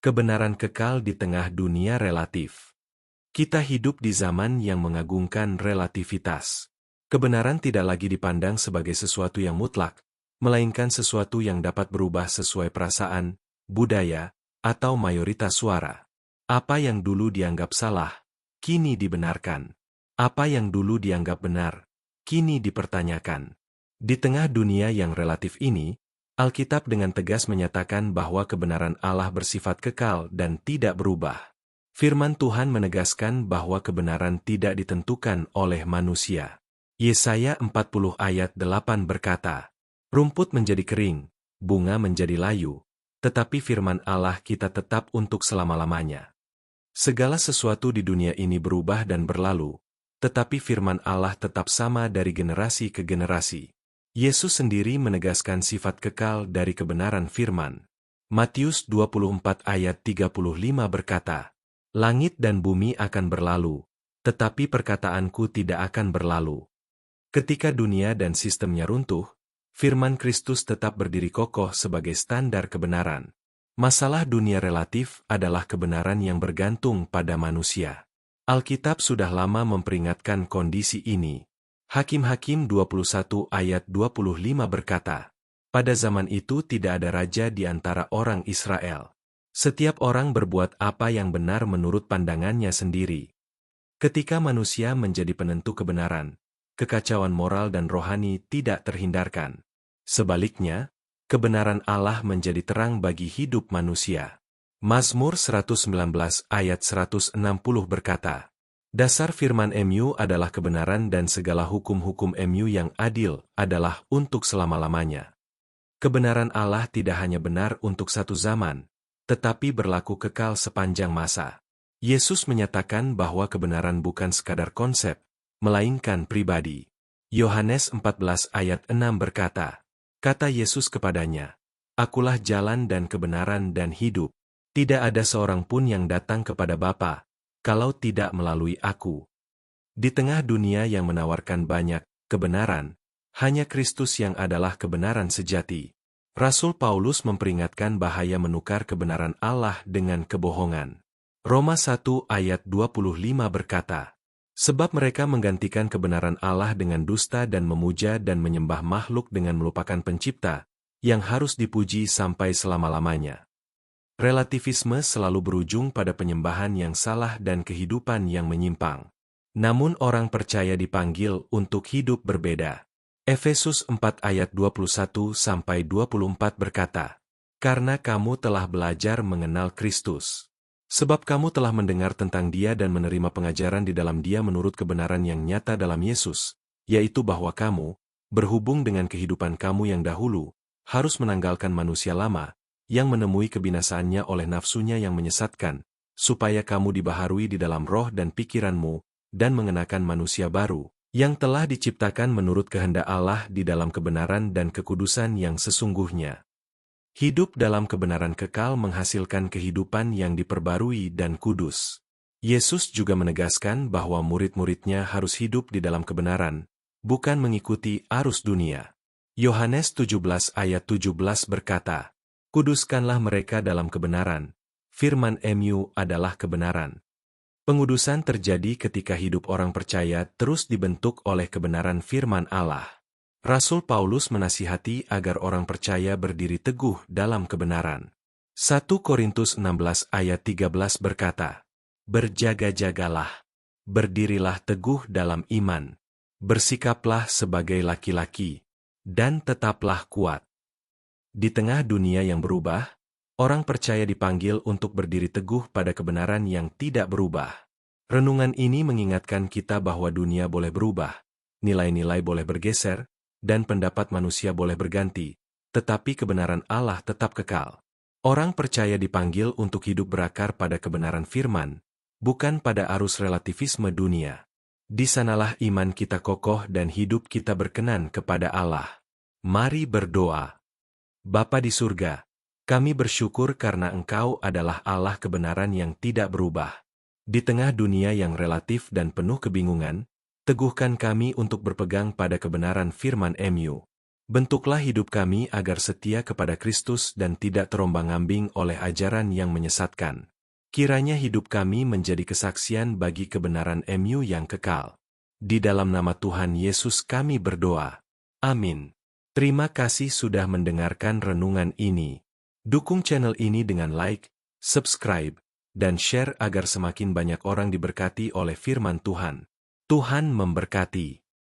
Kebenaran kekal di tengah dunia relatif. Kita hidup di zaman yang mengagungkan relativitas. Kebenaran tidak lagi dipandang sebagai sesuatu yang mutlak, melainkan sesuatu yang dapat berubah sesuai perasaan, budaya, atau mayoritas suara. Apa yang dulu dianggap salah, kini dibenarkan. Apa yang dulu dianggap benar, kini dipertanyakan. Di tengah dunia yang relatif ini, Alkitab dengan tegas menyatakan bahwa kebenaran Allah bersifat kekal dan tidak berubah. Firman Tuhan menegaskan bahwa kebenaran tidak ditentukan oleh manusia. Yesaya 40 ayat 8 berkata, "Rumput menjadi kering, bunga menjadi layu, tetapi firman Allah kita tetap untuk selama-lamanya." Segala sesuatu di dunia ini berubah dan berlalu, tetapi firman Allah tetap sama dari generasi ke generasi. Yesus sendiri menegaskan sifat kekal dari kebenaran firman. Matius 24 ayat 35 berkata, "Langit dan bumi akan berlalu, tetapi perkataanku tidak akan berlalu." Ketika dunia dan sistemnya runtuh, firman Kristus tetap berdiri kokoh sebagai standar kebenaran. Masalah dunia relatif adalah kebenaran yang bergantung pada manusia. Alkitab sudah lama memperingatkan kondisi ini. Hakim-Hakim 21 ayat 25 berkata, "Pada zaman itu tidak ada raja di antara orang Israel. Setiap orang berbuat apa yang benar menurut pandangannya sendiri." Ketika manusia menjadi penentu kebenaran, kekacauan moral dan rohani tidak terhindarkan. Sebaliknya, kebenaran Allah menjadi terang bagi hidup manusia. Mazmur 119 ayat 160 berkata, "Dasar firman MU adalah kebenaran dan segala hukum-hukum MU yang adil adalah untuk selama-lamanya." Kebenaran Allah tidak hanya benar untuk satu zaman, tetapi berlaku kekal sepanjang masa. Yesus menyatakan bahwa kebenaran bukan sekadar konsep, melainkan pribadi. Yohanes 14 ayat 6 berkata, kata Yesus kepadanya, "Akulah jalan dan kebenaran dan hidup. Tidak ada seorang pun yang datang kepada Bapa, kalau tidak melalui aku." Di tengah dunia yang menawarkan banyak kebenaran, hanya Kristus yang adalah kebenaran sejati. Rasul Paulus memperingatkan bahaya menukar kebenaran Allah dengan kebohongan. Roma 1 ayat 25 berkata, "Sebab mereka menggantikan kebenaran Allah dengan dusta dan memuja dan menyembah makhluk dengan melupakan pencipta, yang harus dipuji sampai selama-lamanya." Relativisme selalu berujung pada penyembahan yang salah dan kehidupan yang menyimpang. Namun orang percaya dipanggil untuk hidup berbeda. Efesus 4 ayat 21-24 berkata, "Karena kamu telah belajar mengenal Kristus. Sebab kamu telah mendengar tentang Dia dan menerima pengajaran di dalam Dia menurut kebenaran yang nyata dalam Yesus, yaitu bahwa kamu, berhubung dengan kehidupan kamu yang dahulu, harus menanggalkan manusia lama, yang menemui kebinasaannya oleh nafsunya yang menyesatkan, supaya kamu dibaharui di dalam roh dan pikiranmu, dan mengenakan manusia baru, yang telah diciptakan menurut kehendak Allah di dalam kebenaran dan kekudusan yang sesungguhnya." Hidup dalam kebenaran kekal menghasilkan kehidupan yang diperbarui dan kudus. Yesus juga menegaskan bahwa murid-muridnya harus hidup di dalam kebenaran, bukan mengikuti arus dunia. Yohanes 17 ayat 17 berkata, "Kuduskanlah mereka dalam kebenaran. Firman MU adalah kebenaran." Pengudusan terjadi ketika hidup orang percaya terus dibentuk oleh kebenaran firman Allah. Rasul Paulus menasihati agar orang percaya berdiri teguh dalam kebenaran. 1 Korintus 16 ayat 13 berkata, "Berjaga-jagalah, berdirilah teguh dalam iman, bersikaplah sebagai laki-laki, dan tetaplah kuat." Di tengah dunia yang berubah, orang percaya dipanggil untuk berdiri teguh pada kebenaran yang tidak berubah. Renungan ini mengingatkan kita bahwa dunia boleh berubah, nilai-nilai boleh bergeser, dan pendapat manusia boleh berganti, tetapi kebenaran Allah tetap kekal. Orang percaya dipanggil untuk hidup berakar pada kebenaran firman, bukan pada arus relativisme dunia. Di sanalah iman kita kokoh dan hidup kita berkenan kepada Allah. Mari berdoa. Bapa di surga, kami bersyukur karena Engkau adalah Allah kebenaran yang tidak berubah. Di tengah dunia yang relatif dan penuh kebingungan, teguhkan kami untuk berpegang pada kebenaran firman MU. Bentuklah hidup kami agar setia kepada Kristus dan tidak terombang-ambing oleh ajaran yang menyesatkan. Kiranya hidup kami menjadi kesaksian bagi kebenaran MU yang kekal. Di dalam nama Tuhan Yesus kami berdoa. Amin. Terima kasih sudah mendengarkan renungan ini. Dukung channel ini dengan like, subscribe, dan share agar semakin banyak orang diberkati oleh firman Tuhan. Tuhan memberkati.